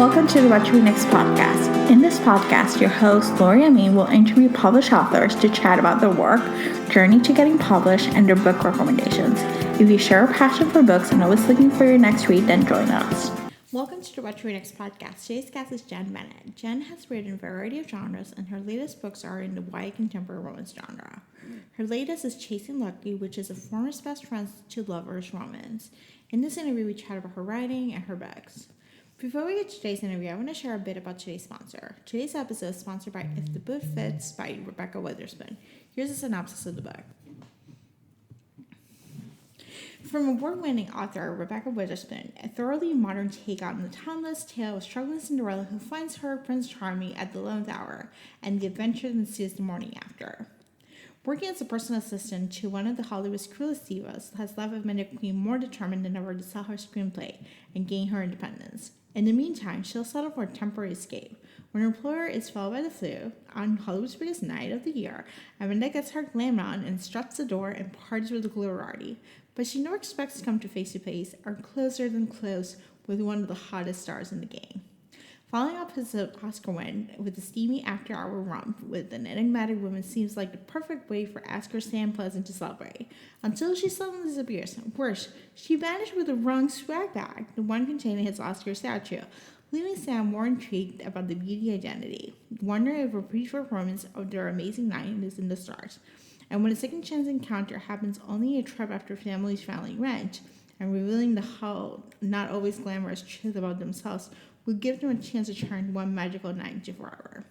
Welcome to the What to Read Next podcast. In this podcast, your host, Lori Amin, will interview published authors to chat about their work, journey to getting published, and their book recommendations. If you share a passion for books and always looking for your next read, then join us. Welcome to the What to Read Next podcast. Today's guest is Jenn Bennett. Jenn has written a variety of genres, and her latest books are in the YA contemporary romance genre. Her latest is Chasing Lucky, which is a former's best friends to lovers romance. In this interview, we chat about her writing and her books. Before we get to today's interview, I want to share a bit about today's sponsor. Today's episode is sponsored by If the Book Fits by Rebecca Witherspoon. Here's a synopsis of the book. From award-winning author Rebecca Witherspoon, a thoroughly modern take on the timeless tale of struggling Cinderella who finds her Prince Charming at the 11th hour, and the adventure that ensues the morning after. Working as a personal assistant to one of the Hollywood's cruelest divas has left Amanda Queen more determined than ever to sell her screenplay and gain her independence. In the meantime, she'll settle for a temporary escape. When her employer is felled by the flu, on Hollywood's biggest night of the year, Amanda gets her glam on and struts the door and parties with the glorati. But she never expects to come to face-to-face, or closer than close, with one of the hottest stars in the game. Following up his Oscar win with a steamy after-hour romp with an enigmatic woman seems like the perfect way for Oscar Sam Pleasant to celebrate, until she suddenly disappears. Worse, she vanished with the wrong swag bag, the one containing his Oscar statue, leaving Sam more intrigued about the beauty identity, wondering if a brief performance of their amazing night is in the stars. And when a second chance encounter happens only a trip after families filing rent, and revealing the how not always glamorous truth about themselves, will give them a chance to turn one magical night into forever.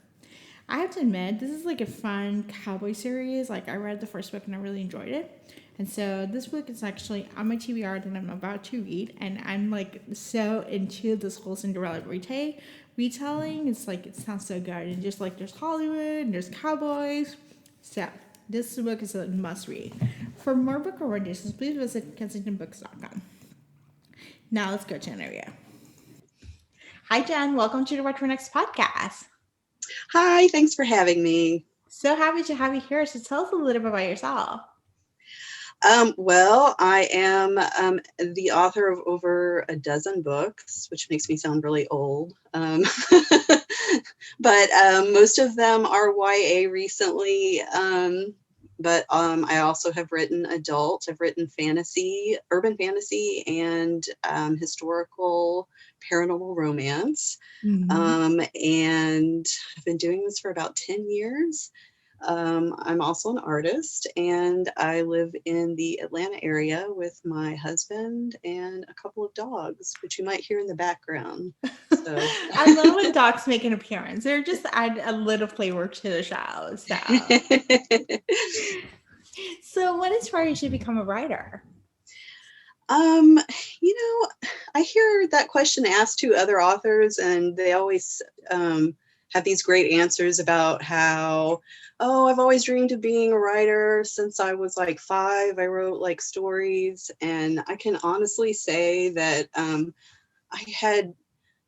I have to admit, this is like a fun cowboy series. Like, I read the first book and I really enjoyed it. And so this book is actually on my TBR that I'm about to read. And I'm like so into this whole Cinderella retelling. It's like, it sounds so good. And just like there's Hollywood and there's cowboys. So this book is a must read. For more book recommendations, please visit kensingtonbooks.com. Now let's go to an interview. Hi, Jenn. Welcome to the What to Read Next podcast. Hi, thanks for having me. So happy to have you here. So tell us a little bit about yourself. Well, I am the author of over a dozen books, which makes me sound really old. But most of them are YA recently. But I also have written adult. I've written fantasy, urban fantasy, and historical paranormal romance. Mm-hmm. And I've been doing this for about 10 years. I'm also an artist, and I live in the Atlanta area with my husband and a couple of dogs, which you might hear in the background. So. I love when dogs make an appearance. They're just add a little flavor to the show. So what inspired you to become a writer? I hear that question asked to other authors, and they always have these great answers about how, I've always dreamed of being a writer since I was like 5. I wrote like stories, and I can honestly say that I had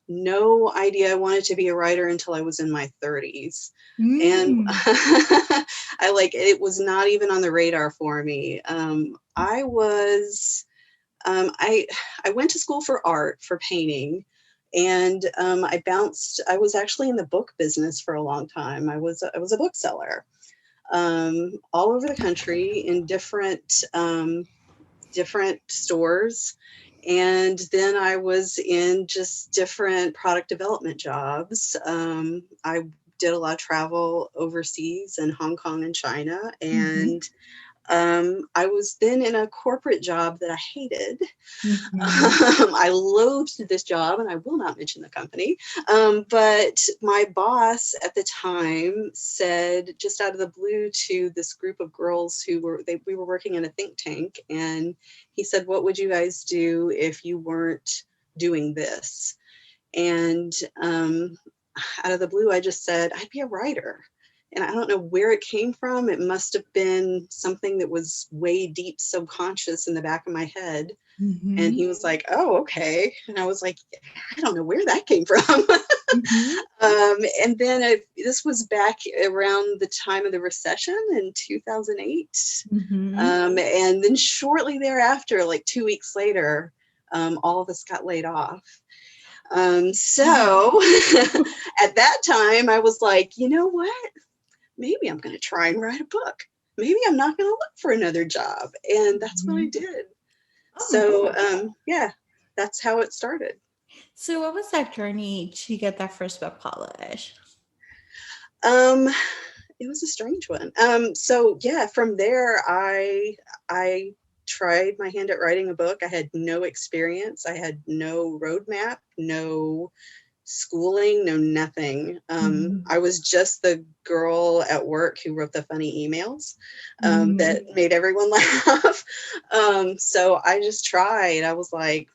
no idea I wanted to be a writer until I was in my 30s. And it was not even on the radar for me. I went to school for art, for painting, and I was actually in the book business for a long time. I was a bookseller all over the country in different stores. And then I was in just different product development jobs. I did a lot of travel overseas in Hong Kong and China. And I was then in a corporate job that I hated. I loathed this job, and I will not mention the company. But my boss at the time said, just out of the blue, to this group of girls we were working in a think tank, and he said, "What would you guys do if you weren't doing this?" And out of the blue, I just said, "I'd be a writer." And I don't know where it came from. It must have been something that was way deep subconscious in the back of my head. Mm-hmm. And he was like, "Oh, okay." And I was like, I don't know where that came from. Mm-hmm. And then this was back around the time of the recession in 2008. Mm-hmm. And then shortly thereafter, like 2 weeks later, all of us got laid off. So at that time, I was like, you know what? Maybe I'm going to try and write a book. Maybe I'm not going to look for another job. And that's what I Mhm. did. Oh my So, gosh. yeah, that's how it started. So what was that journey to get that first book published? Um, it was a strange one. So yeah, from there, I tried my hand at writing a book. I had no experience. I had no roadmap, no schooling, no nothing. Mhm. I was just the girl at work who wrote the funny emails that Mhm. made everyone laugh. So I just tried. I was like,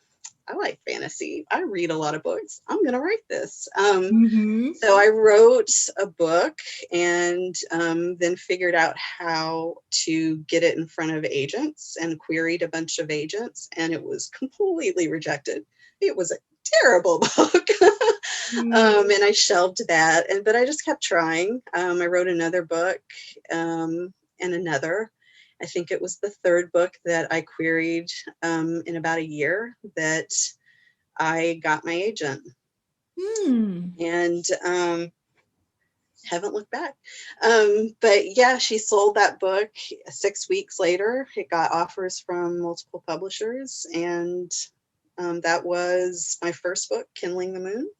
I like fantasy. I read a lot of books. I'm gonna write this. Mhm. So I wrote a book and then figured out how to get it in front of agents and queried a bunch of agents, and it was completely rejected. It was a terrible book. Mhm. And I shelved that, but I just kept trying. I wrote another book and another. I think it was the third book that I queried in about a year that I got my agent, Hmm. and haven't looked back. But yeah, she sold that book 6 weeks later. It got offers from multiple publishers, and that was my first book, Kindling the Moon,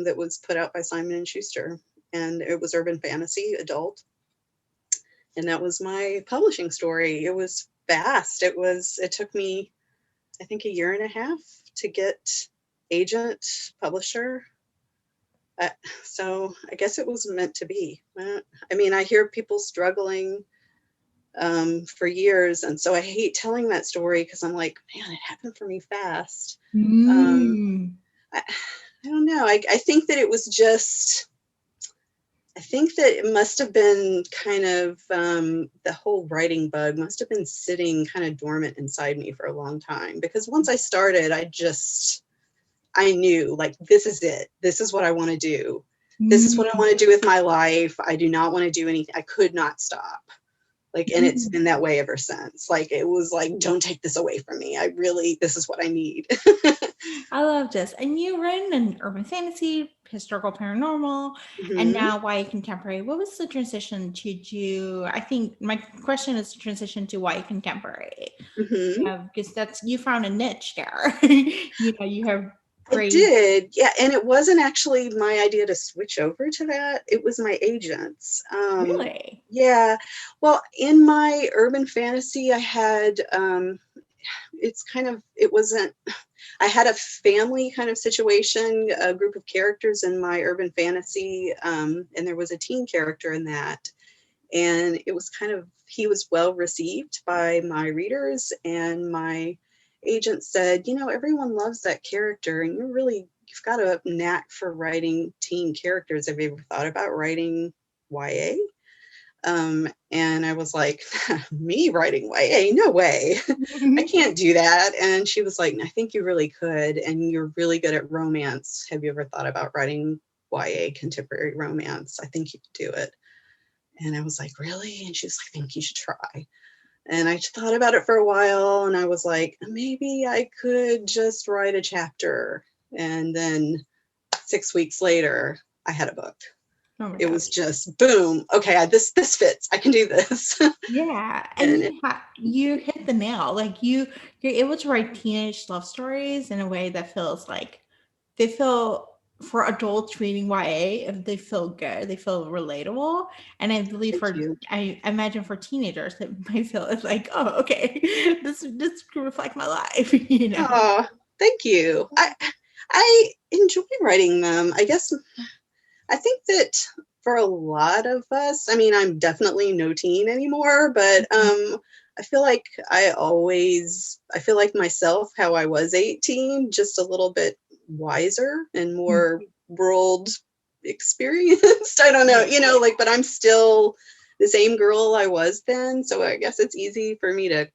that was put out by Simon and Schuster, and it was urban fantasy, adult, and that was my publishing story. It was fast. It took me, I think, a year and a half to get agent, publisher. Uh, so I guess it was meant to be. I mean, I hear people struggling for years, and so I hate telling that story because I'm like, man, it happened for me fast. Um, Mm. I, I don't know. I think that it was just. I think that it must have been kind of the whole writing bug must have been sitting kind of dormant inside me for a long time, because once I started, I knew, like, this is it. This is what I want to do. This is what I Mm. want to do with my life. I do not want to do anything. I could not stop. Like, and it's Mm. been that way ever since. Like, it was like, don't take this away from me. This is what I need. I love this. And you written in urban fantasy, historical paranormal, and Hmm. now YA contemporary. What was the transition to do? I think my question is the transition to YA contemporary. Hmm. Because that's you found a niche there. You have I great. did. Yeah. And it wasn't actually my idea to switch over to that. It was my agents. Really? Yeah. Well, in my urban fantasy, I had, it wasn't, I had a family kind of situation, a group of characters in my urban fantasy, and there was a teen character in that. And it was he was well received by my readers, and my agent said, everyone loves that character, and you've got a knack for writing teen characters. Have you ever thought about writing YA? And I was like, me writing YA? No way. I can't do that. And she was like, I think you really could. And you're really good at romance. Have you ever thought about writing YA contemporary romance? I think you could do it. And I was like, really? And she's like, I think you should try. And I thought about it for a while, and I was like, maybe I could just write a chapter. And then 6 weeks later, I had a book. Oh my It was gosh. just boom. Okay, this fits. I can do this. Yeah, and And you hit the nail. Like you're able to write teenage love stories in a way that feels like they feel for adults reading YA, if they feel good, they feel relatable. And I believe thank for you. I imagine for teenagers it might feel it's like, oh, okay, this could reflect my life, Oh, thank you. I enjoy writing them. I think that for a lot of us, I mean, I'm definitely no teen anymore, but I feel like I feel like myself how I was 18, just a little bit wiser and more world experienced. I don't know, Yeah. like, but I'm still the same girl I was then. So I guess it's easy for me to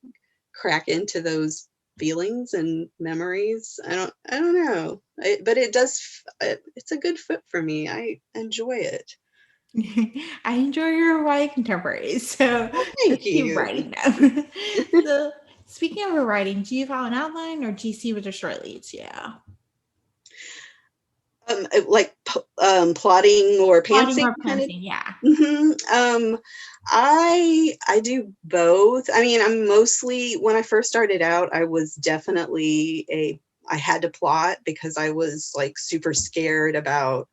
crack into those feelings and memories. I don't know. But it's a good fit for me. I enjoy it. I enjoy your YA contemporaries, so Well, let's thank keep you. writing them. So, speaking of your writing, do you follow an outline or do you see what the story leads? Yeah. Like plotting or Plotting pantsing or kind of. pantsing, yeah. hmm I do both. I mean, I'm mostly, when I first started out, I was definitely I had to plot because I was like super scared about,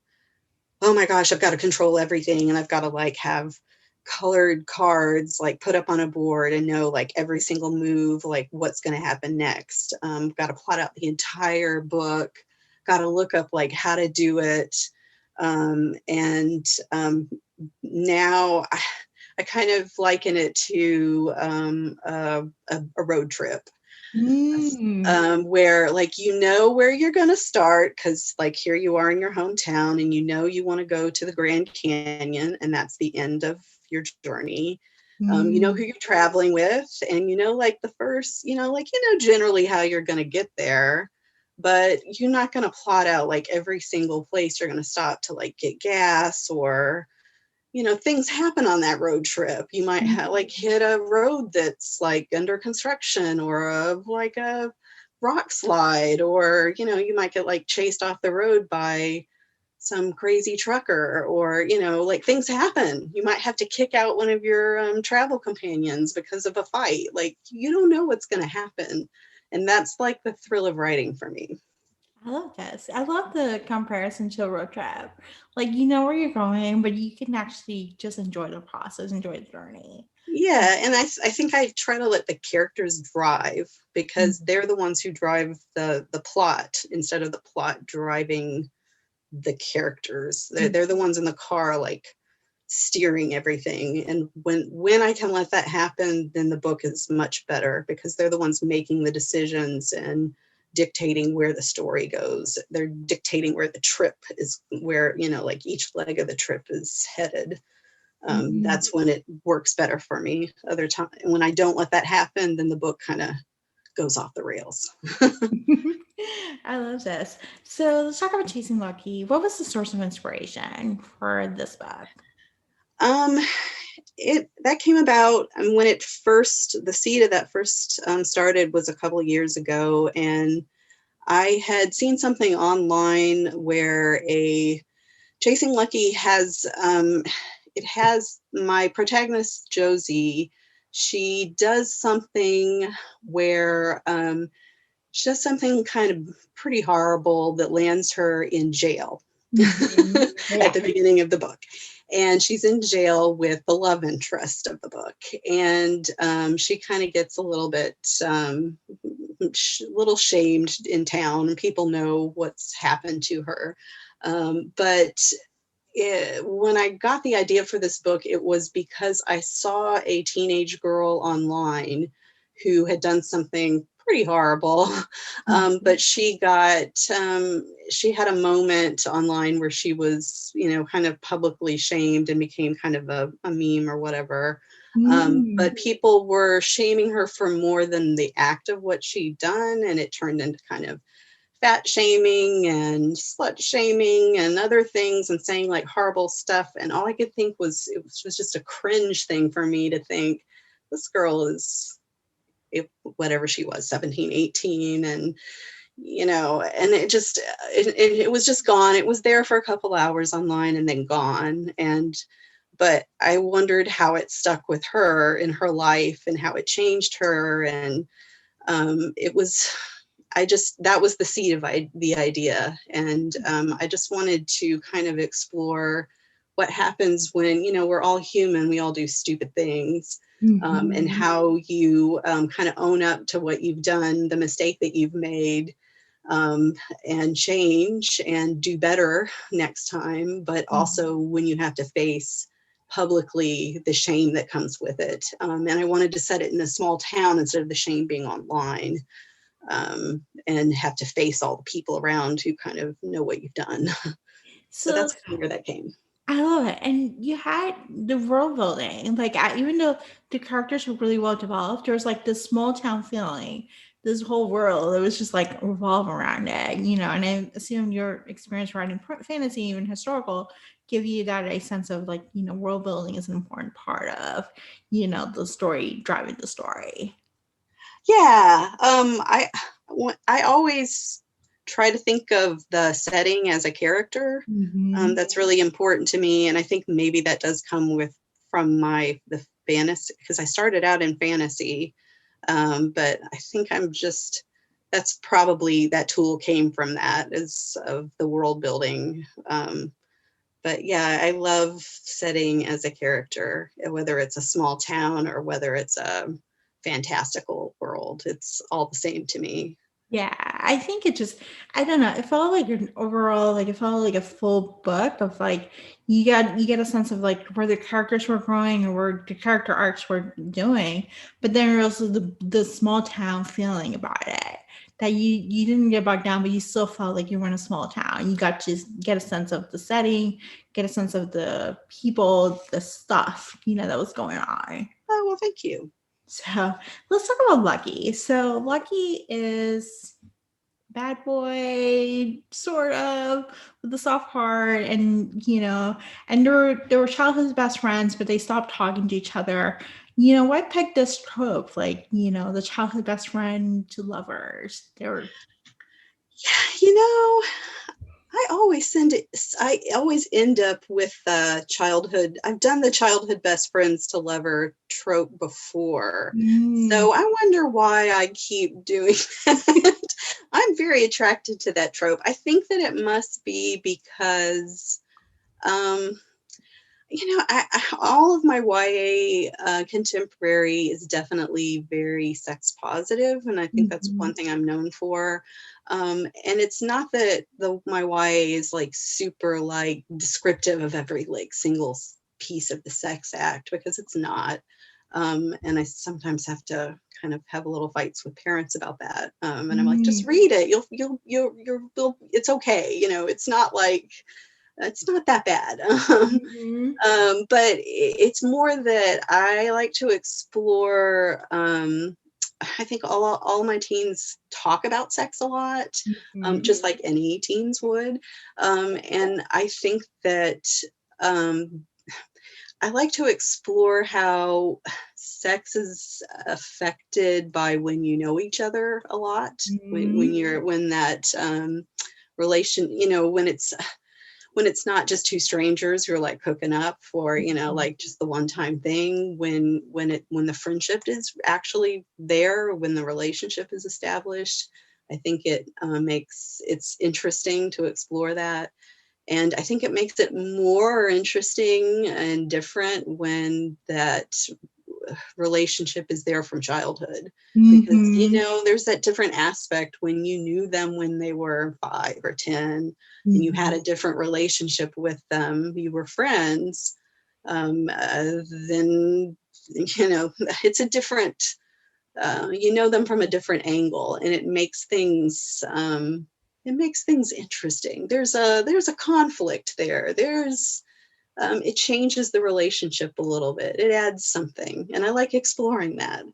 oh my gosh, I've got to control everything, and I've got to like have colored cards like put up on a board and know like every single move, like what's going to happen next. Got to plot out the entire book, got to look up like how to do it. And Now I kind of liken it to a road trip. Mm. Where like you know where you're going to start, because like here you are in your hometown and you know you want to go to the Grand Canyon, and that's the end of your journey. You know Mm. who you're traveling with, and you know like the first, like generally how you're going to get there, but you're not going to plot out like every single place you're going to stop to like get gas, or things happen on that road trip. You might like hit a road that's like under construction, or like a rock slide, or you might get like chased off the road by some crazy trucker, or like things happen. You might have to kick out one of your travel companions because of a fight. Like you don't know what's going to happen, and that's like the thrill of writing for me. I love this. I love the comparison to a road trip. Like you know where you're going, but you can actually just enjoy the process, enjoy the journey. Yeah, and I think I try to let the characters drive, because they're the ones who drive the plot, instead of the plot driving the characters. They're the ones in the car like steering everything. And when I can let that happen, then the book is much better, because they're the ones making the decisions and dictating where the story goes. They're dictating where the trip is, where like each leg of the trip is headed. Mhm. That's when it works better for me. Other time, when I don't let that happen, then the book kind of goes off the rails. I love this. So let's talk about Chasing Lucky. What was the source of inspiration for this book? um, it that came about, when the seed of that first started was a couple years ago, and I had seen something online where a Chasing Lucky has it has my protagonist Josie. She does something where she does something kind of pretty horrible that lands her in jail Mhm. at Yeah. the beginning of the book. And she's in jail with the love interest of the book. And she kind of gets a little bit, little shamed in town, and people know what's happened to her. But when I got the idea for this book, it was because I saw a teenage girl online who had done something pretty horrible. Mhm. But she had a moment online where she was, kind of publicly shamed and became kind of a meme or whatever. Mm. But people were shaming her for more than the act of what she'd done, and it turned into kind of fat shaming and slut shaming and other things, and saying like horrible stuff. And all I could think was, it was just a cringe thing for me to think, this girl is, whatever she was, 17, 18. And and it was just gone. It was there for a couple hours online and then gone. But I wondered how it stuck with her in her life, and how it changed her. And it was I just that was the seed of the idea. And I just wanted to kind of explore what happens when, we're all human, we all do stupid things. And Mhm. how you kind of own up to what you've done, the mistake that you've made, um, and change and do better next time. But also when you have to face publicly the shame that comes with it. And I wanted to set it in a small town instead of the shame being online, and have to face all the people around who kind of know what you've done. So So that's kind of where that came. I love it. And you had the world building. Like, even though the characters were really well developed, there was like this small town feeling, this whole world that was just like revolve around it, And I assume your experience writing fantasy, even historical, give you that a sense of like, world building is an important part of, the story driving the story. Yeah. I always try to think of the setting as a character. Mm-hmm. That's really important to me, and I think maybe that does come from the fantasy, because I started out in fantasy, but I think that's probably, that tool came from that, is of the world building. But yeah, I love setting as a character, whether it's a small town or whether it's a fantastical world. It's all the same to me. Yeah, I think it just, I don't know, it felt like an overall, like it felt like a full book of like, you get a sense of like where the characters were growing and where the character arcs were doing, but then also the small town feeling about it, that you didn't get bogged down, but you still felt like you were in a small town. You got to get a sense of the setting, get a sense of the people, the stuff, that was going on. Oh, well, thank you. So let's talk about Lucky. So Lucky is bad boy, sort of, with a soft heart, and and they were childhood best friends, but they stopped talking to each other. Why pick this trope? Like, the childhood best friend to lovers. They were. Yeah, you know, I always end up with childhood. I've done the childhood best friends to lover trope before. Mm. So I wonder why I keep doing that. I'm very attracted to that trope. I think that it must be because, um, all of my YA contemporary is definitely very sex positive, and I think that's Mhm. one thing I'm known for. And it's not that my YA is like super like descriptive of every like single piece of the sex act, because it's not. And I sometimes have to kind of have a little fights with parents about that. And I'm like, just Mm. read it. It's okay. It's not that bad. Mhm. But it's more that I like to explore. I think all my teens talk about sex a lot, Mhm. just like any teens would. And I think that I like to explore how sex is affected by when you know each other a lot, Mhm. when that relation, when it's not just two strangers who are like hooking up for, like just the one time thing, when the friendship is actually there, when the relationship is established. I think it's interesting to explore that. And I think it makes it more interesting and different when that relationship is there from childhood, because Mhm. there's that different aspect when you knew them when they were 5 or 10, and you had Mhm. a different relationship with them, you were friends. Then it's a different, them from a different angle, and it makes things interesting. There's a conflict there. It changes the relationship a little bit. It adds something, and I like exploring that.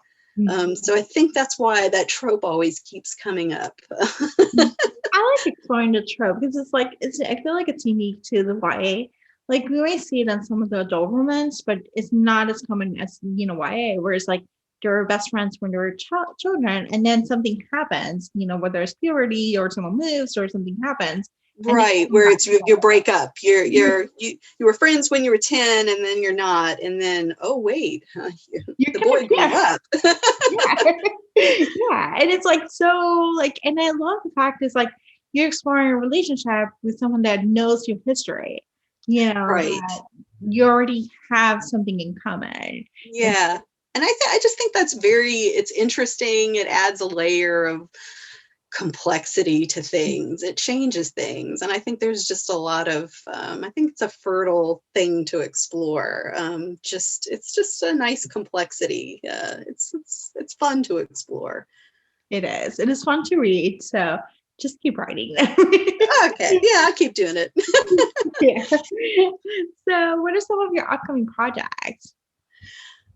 So I think that's why that trope always keeps coming up. I like exploring the trope because it's like I feel like it's unique to the YA. Like we may see it in some of the adult romance, but it's not as common as YA, where it's like they're best friends when they're children, and then something happens, whether it's puberty or someone moves or something happens, and they Right, come where back it's your together. breakup. You were friends when you were 10, and then you're not, and then, oh wait, You're the kind of, boy grew yeah, up. yeah, yeah, and it's like so like, and I love the fact is like you're exploring a relationship with someone that knows your history, Right. that you already have something in common. And Yeah. And I just think it's interesting. It adds a layer of complexity to things. It changes things. And I think there's just a lot of, I think it's a fertile thing to explore. It's just a nice complexity. It's fun to explur. it is fun to read, so just keep writing them. Okay. Yeah, I'll keep doing it. Yeah. So what are some of your upcoming projects?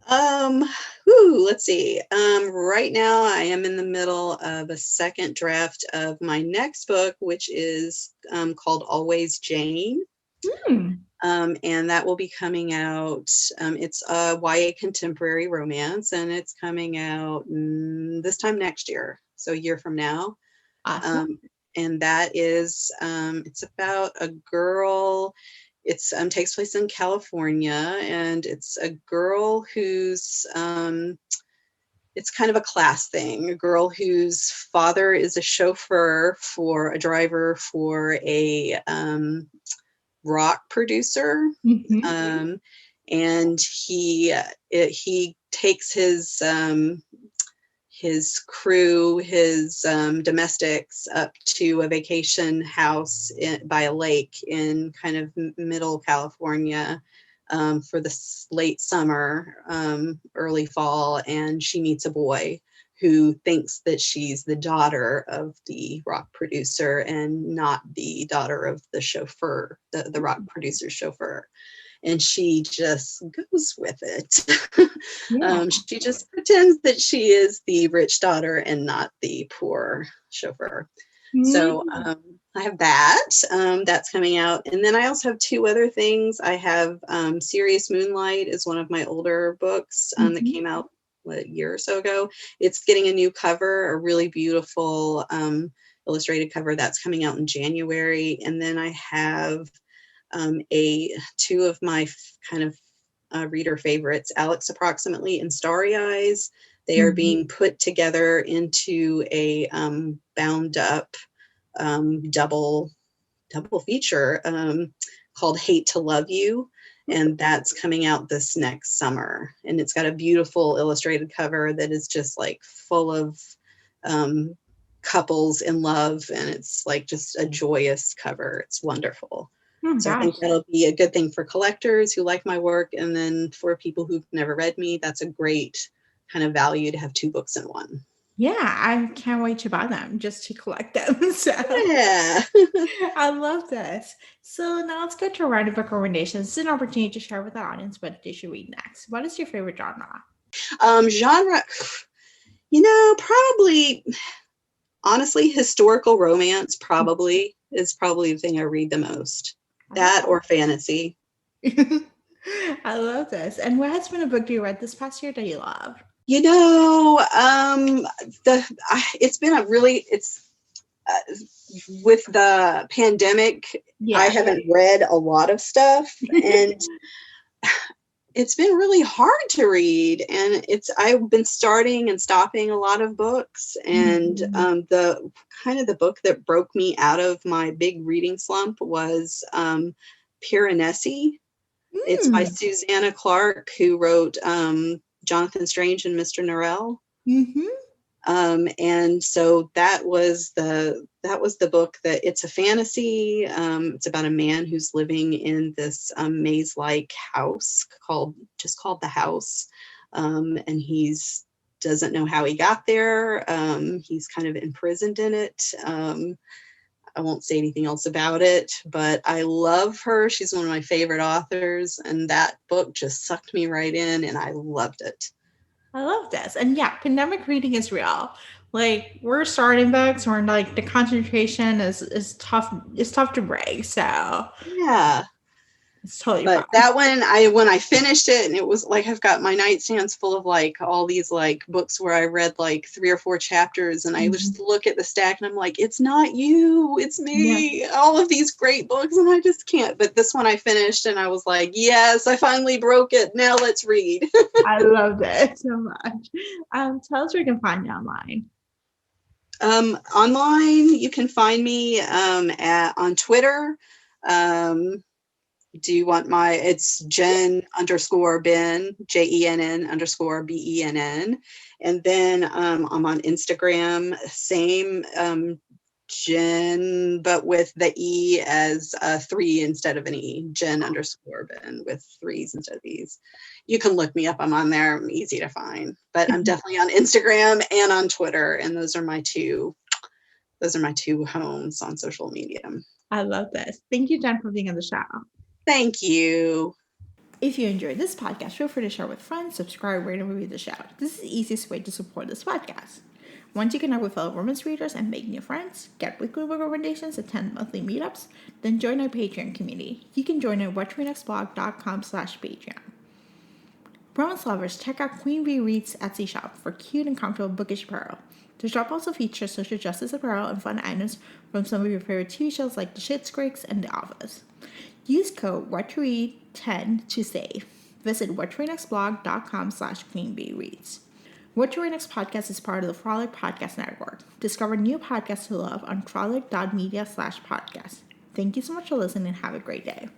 Um, let's see. Right now I am in the middle of a second draft of my next book, which is called Always Jane. Hmm. And that will be coming out. It's a YA contemporary romance, and it's coming out this time next year, so a year from now. Um, Awesome. and that is it's about a girl. It's takes place in California, and it's a girl who's it's kind of a class thing. A girl whose father is a chauffeur for a driver for a rock producer, Mm-hmm. and he takes his crew, his domestics up to a vacation house by a lake in kind of middle California for the late summer, early fall, and she meets a boy who thinks that she's the daughter of the rock producer and not the daughter of the chauffeur, the rock producer's chauffeur. And she just goes with it. Yeah. She just pretends that she is the rich daughter and not the poor chauffeur. So I have that. That's coming out. And then I also have two other things. I have Serious Moonlight is one of my older books that came out a year or so ago. It's getting a new cover, a really beautiful illustrated cover that's coming out in January. And then I have two of my kind of reader favorites, Alex Approximately and Starry Eyes. They are being put together into a bound up double feature called Hate to Love You. And that's coming out this next summer. And it's got a beautiful illustrated cover that is just like full of couples in love. And it's like just a joyous cover. It's wonderful. Oh So I gosh. think that'll be a good thing for collectors who like my work. And then for people who've never read me, that's a great kind of value to have two books in one. Yeah, I can't wait to buy them just to collect them. So Yeah. I love this. So now let's go to writing book recommendations. This is an opportunity to share with the audience what they should read next. What is your favorite genre? Genre, probably, honestly, historical romance is probably the thing I read the most. That or fantasy. I love this. And what has been a book you read this past year that you love? It's been with the pandemic, I haven't read a lot of stuff, and it's been really hard to read. And I've been starting and stopping a lot of books, and the book that broke me out of my big reading slump was Piranesi. It's by Susanna Clarke, who wrote Jonathan Strange and Mr. Norrell. And so that was the book. That it's a fantasy. It's about a man who's living in this maze-like house called the House, and he's doesn't know how he got there. He's kind of imprisoned in it. I won't say anything else about it, but I love her. She's one of my favorite authors, and that book just sucked me right in, and I loved it. I love this. And yeah, pandemic reading is real. Like we're starting books where like the concentration is tough. It's tough to break. So Yeah. it's totally But fine. that one, when I finished it, and it was like, I've got my nightstands full of like all these like books where I read like 3 or 4 chapters, and I just look at the stack and I'm like, it's not you, it's me. Yeah. All of these great books, and I just can't. But this one I finished, and I was like, yes, I finally broke it. Now let's read. I love that so much. Tell us where you can find you online. Online, you can find me on Twitter. Do you want it's Jenn_Ben, JENN_BENN. And then I'm on Instagram, same Jen, but with the E as 3 instead of an E, Jenn_Ben with 3s instead of E's. You can look me up. I'm on there. I'm easy to find, but I'm definitely on Instagram and on Twitter. And those are my two homes on social media. I love this. Thank you, Jen, for being on the show. Thank you. If you enjoyed this podcast, feel free to share with friends, subscribe, rate, and review the show. This is the easiest way to support this podcast. Once you connect with fellow romance readers and make new friends, get weekly book recommendations, attend monthly meetups, then join our Patreon community. You can join at whattoreadnextblog.com/Patreon. Romance lovers, check out Queen Bee Reads Etsy shop for cute and comfortable bookish apparel. The shop also features social justice apparel and fun items from some of your favorite TV shows like The Schitt's Creek and The Office. Use code WhatToRead10 to save. Visit whattoreadnextblog.com/queenbeereads. What to Read Next podcast is part of the Frolic Podcast Network. Discover new podcasts to love on frolic.media/podcast. Thank you so much for listening and have a great day.